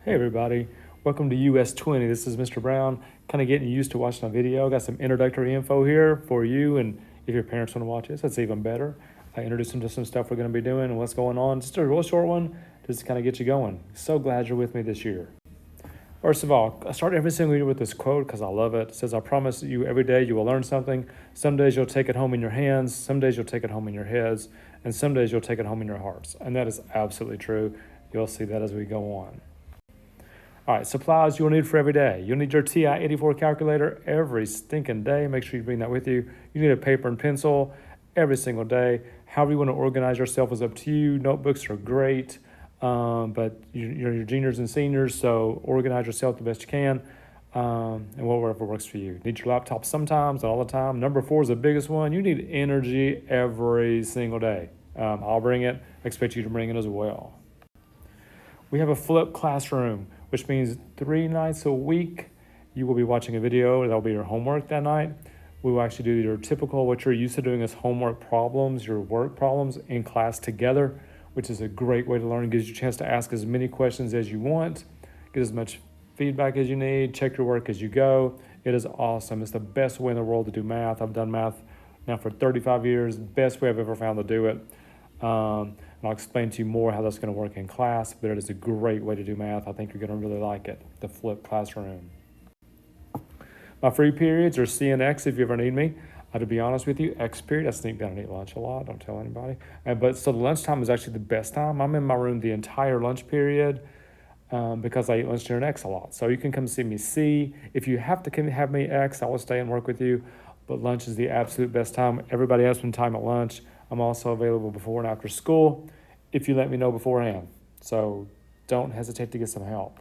Hey everybody, welcome to US20. This is Mr. Brown, kind of getting used to watching a video. Got some introductory info here for you, and if your parents want to watch this, that's even better. I introduce them to some stuff we're going to be doing and what's going on. Just a real short one, just to kind of get you going. So glad you're with me this year. First of all, I start every single year with this quote because I love it. It says, I promise you every day you will learn something. Some days you'll take it home in your hands, some days you'll take it home in your heads, and some days you'll take it home in your hearts. And that is absolutely true. You'll see that as we go on. All right, supplies you'll need for every day. You'll need your TI-84 calculator every stinking day. Make sure you bring that with you. You need a paper and pencil every single day. However you want to organize yourself is up to you. Notebooks are great, but you're your juniors and seniors, so organize yourself the best you can, and whatever works for you. Need your laptop sometimes, not all the time. Number 4 is the biggest one. You need energy every single day. I'll bring it. I expect you to bring it as well. We have a flipped classroom, which means 3 nights a week you will be watching a video. That'll be your homework that night. We will actually do your typical, what you're used to doing as homework problems, your work problems in class together, which is a great way to learn. It gives you a chance to ask as many questions as you want, get as much feedback as you need, check your work as you go. It is awesome. It's the best way in the world to do math. I've done math now for 35 years. Best way I've ever found to do it. And I'll explain to you more how that's going to work in class, but it is a great way to do math. I think you're going to really like it, the flipped classroom. My free periods are C and X if you ever need me. To be honest with you, X period, I sneak down and eat lunch a lot. Don't tell anybody. But so the lunchtime is actually the best time. I'm in my room the entire lunch period because I eat lunch during X a lot. So you can come see me C. If you have to have me X, I will stay and work with you. But lunch is the absolute best time. Everybody has some time at lunch. I'm also available before and after school if you let me know beforehand. So don't hesitate to get some help.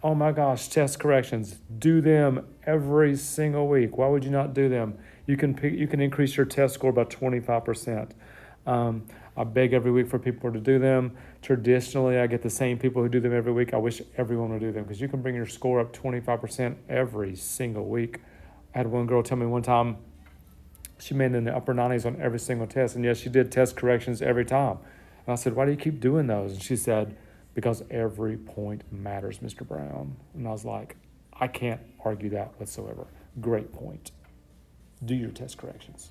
Oh my gosh, test corrections. Do them every single week. Why would you not do them? You can increase your test score by 25%. I beg every week for people to do them. Traditionally, I get the same people who do them every week. I wish everyone would do them because you can bring your score up 25% every single week. I had one girl tell me one time she made in the upper 90s on every single test, and yes, she did test corrections every time. And I said, why do you keep doing those? And she said, because every point matters, Mr. Brown. And I was like, I can't argue that whatsoever. Great point. Do your test corrections.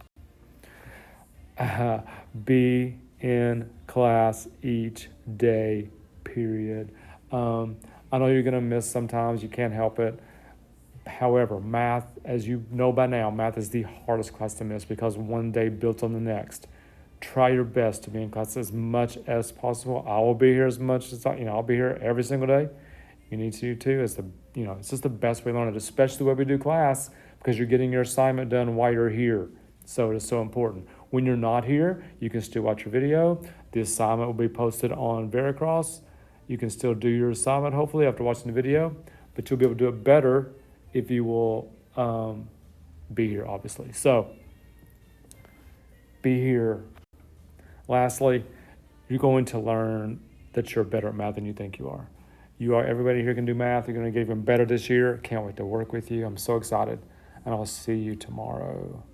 Be in class each day, period. I know you're going to miss sometimes. You can't help it. However, math, as you know by now, math is the hardest class to miss because one day built on the next. Try your best to be in class as much as possible. I will be here as much as I'll be here every single day. You need to too. It's just the best way to learn it, especially the way we do class, because you're getting your assignment done while you're here. So it is so important. When you're not here, you can still watch your video. The assignment will be posted on Veracross. You can still do your assignment, hopefully, after watching the video, but you'll be able to do it better if you will be here, obviously. So be here. Lastly, you're going to learn that you're better at math than you think you are. Everybody here can do math. You're going to get even better this year. Can't wait to work with you. I'm so excited, and I'll see you tomorrow.